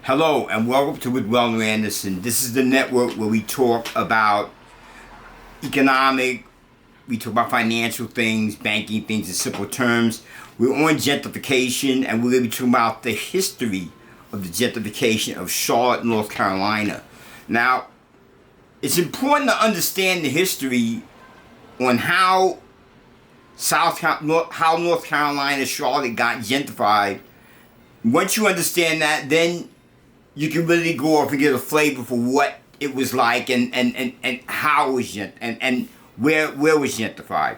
Hello and welcome to With Wellner Anderson. This is the network where we talk about we talk about financial things, banking things in simple terms. We're on gentrification and we're going to be talking about the history of the gentrification of Charlotte, North Carolina. Now, it's important to understand the history on how North Carolina, Charlotte got gentrified. Once you understand that, then you can really go off and get a flavor for what it was like and how it was and where it was gentrified.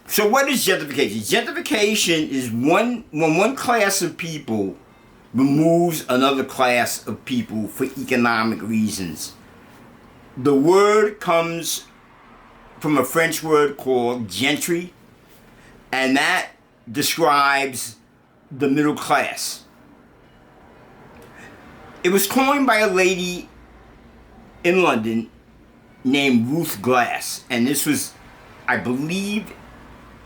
So what is gentrification? Gentrification is when one class of people removes another class of people for economic reasons. The word comes from a French word called gentry, and that describes the middle class. It was coined by a lady in London named Ruth Glass, and this was, I believe,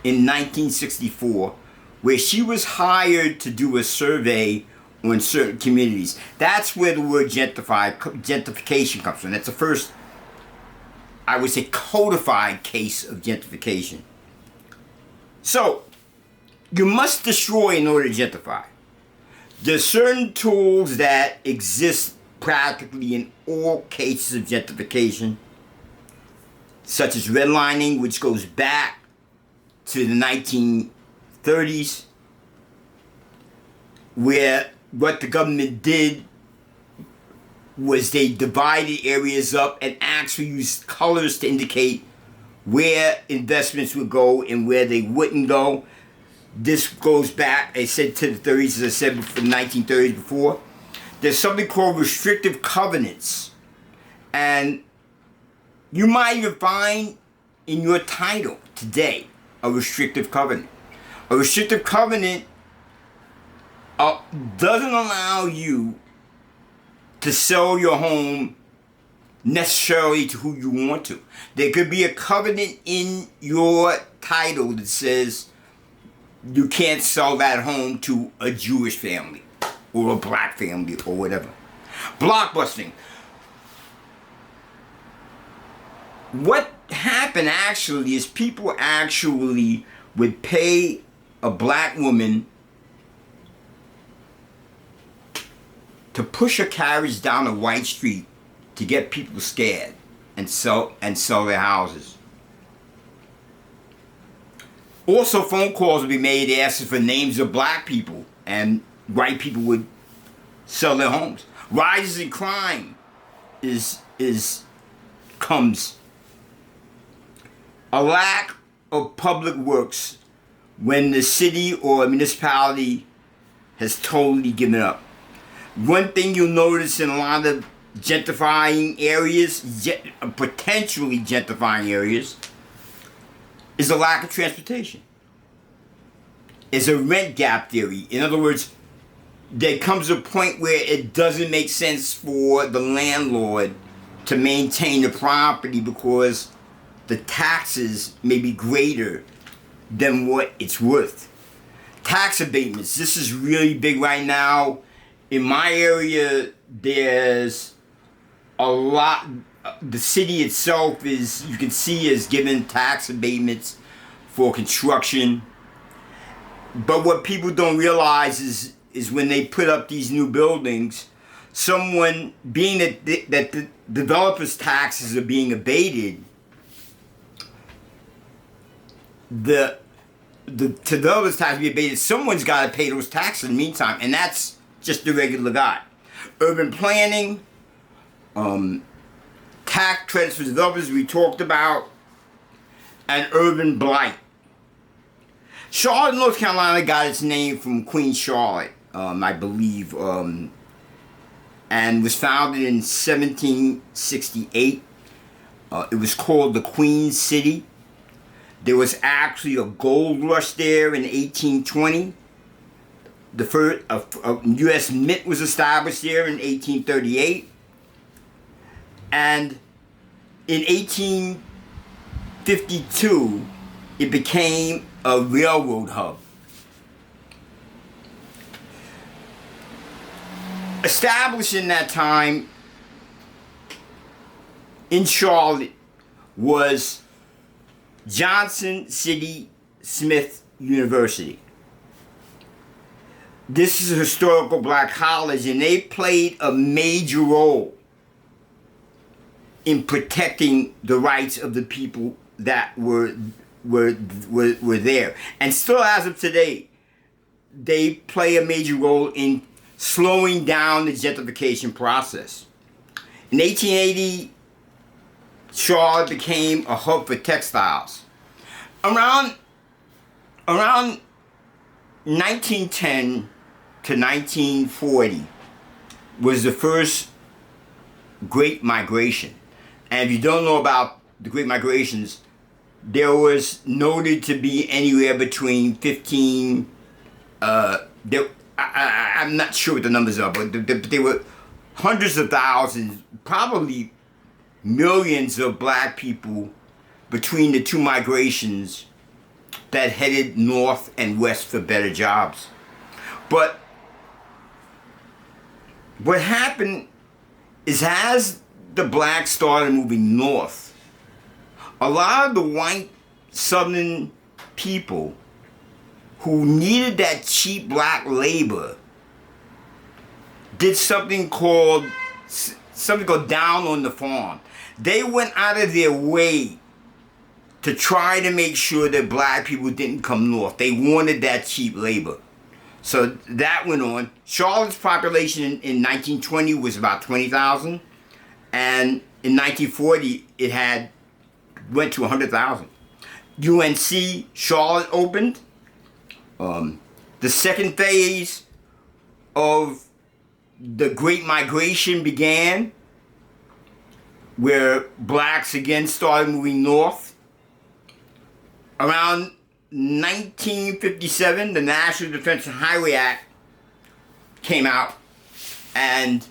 in 1964, where she was hired to do a survey on certain communities. That's where the word gentrification comes from. That's the first, I would say, codified case of gentrification. So, you must destroy in order to gentrify. There's certain tools that exist practically in all cases of gentrification, such as redlining, which goes back to the 1930s, where what the government did was they divided areas up and actually used colors to indicate where investments would go and where they wouldn't go. This goes back, I said, to the 30s, as I said, before, the 1930s before. There's something called restrictive covenants. And you might even find in your title today a restrictive covenant. A restrictive covenant doesn't allow you to sell your home necessarily to who you want to. There could be a covenant in your title that says you can't sell that home to a Jewish family or a black family or whatever. Blockbusting. What happened actually is people actually would pay a black woman to push a carriage down a white street to get people scared and sell their houses. Also, phone calls would be made asking for names of black people, and white people would sell their homes. Rises in crime comes. A lack of public works when the city or municipality has totally given up. One thing you'll notice in a lot of gentrifying areas, potentially gentrifying areas, is a lack of transportation. It's a rent gap theory. In other words, there comes a point where it doesn't make sense for the landlord to maintain the property because the taxes may be greater than what it's worth. Tax abatements. This is really big right now. In my area, there's a lot. The city itself is, you can see, is given tax abatements for construction. But what people don't realize is when they put up these new buildings, being that the developers' taxes are being abated, the developers' taxes be abated, someone's got to pay those taxes in the meantime, and that's just the regular guy. Urban planning, tax credits for developers we talked about, and urban blight. Charlotte, North Carolina got its name from Queen Charlotte, I believe, and was founded in 1768. It was called the Queen City. There was actually a gold rush there in 1820. The first U.S. Mint was established there in 1838. And in 1852, it became a railroad hub. Established in that time in Charlotte was Johnson City Smith University. This is a historical black college, and they played a major role in protecting the rights of the people that were there. And still, as of today, they play a major role in slowing down the gentrification process. In 1880, Charlotte became a hub for textiles. Around 1910 to 1940 was the first Great Migration. And if you don't know about the Great Migrations, there was noted to be anywhere between 15, I'm not sure what the numbers are, but there were hundreds of thousands, probably millions of black people between the two migrations that headed north and west for better jobs. But what happened is, as the blacks started moving north, a lot of the white southern people who needed that cheap black labor did something called down on the farm. They went out of their way to try to make sure that black people didn't come north. They wanted that cheap labor. So that went on. Charlotte's population in 1920 was about 20,000. And in 1940, it went to 100,000. UNC Charlotte opened. The second phase of the Great Migration began, where blacks again started moving north. Around 1957, the National Defense and Highway Act came out, and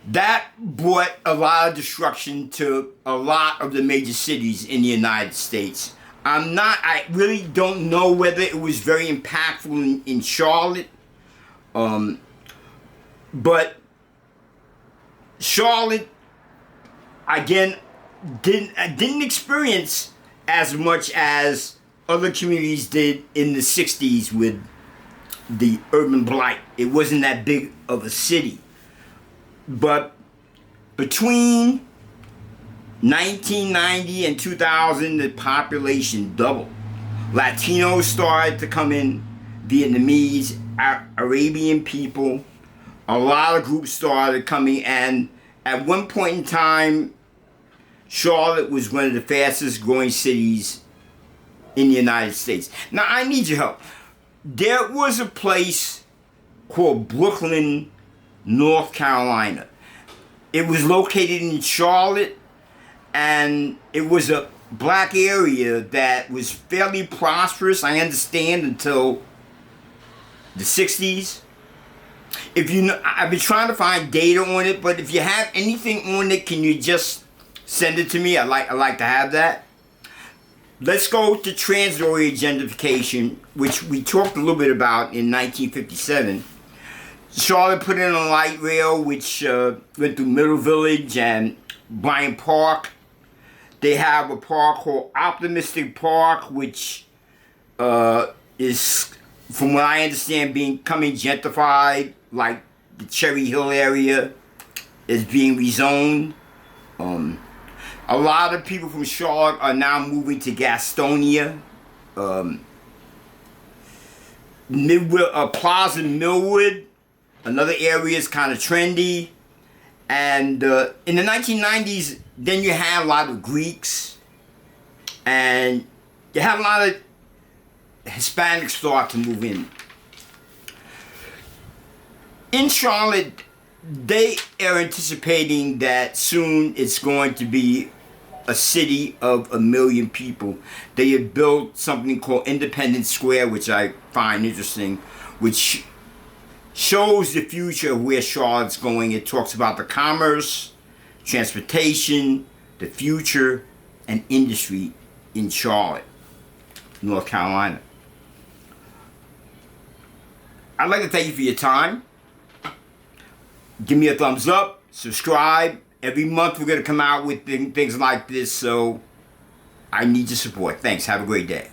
that brought a lot of destruction to a lot of the major cities in the United States. I really don't know whether it was very impactful in Charlotte, but Charlotte, again, didn't experience as much as other communities did in the 60s with the urban blight. It wasn't that big of a city. But between 1990 and 2000, the population doubled. Latinos started to come in, Vietnamese, Arabian people. A lot of groups started coming, and at one point in time, Charlotte was one of the fastest growing cities in the United States. Now, I need your help. There was a place called Brooklyn, North Carolina. It was located in Charlotte, and it was a black area that was fairly prosperous, I understand, until the 60s. If you know, I've been trying to find data on it, but if you have anything on it, can you just send it to me? I like to have that. Let's go to transitory gentrification, which we talked a little bit about in 1957. Charlotte put in a light rail, which went through Middle Village and Bryant Park. They have a park called Optimistic Park, which is, from what I understand, becoming gentrified, like the Cherry Hill area is being rezoned. A lot of people from Charlotte are now moving to Gastonia. Plaza Millwood, another area, is kind of trendy. And in the 1990s, then you had a lot of Greeks, and you had a lot of Hispanics start to move in. In Charlotte, they are anticipating that soon it's going to be a city of 1 million people. They have built something called Independence Square, which I find interesting, which shows the future of where Charlotte's going. It talks about the commerce, transportation, the future, and industry in Charlotte, North Carolina. I'd like to thank you for your time. Give me a thumbs up, subscribe. Every month we're going to come out with things like this, so I need your support. Thanks. Have a great day.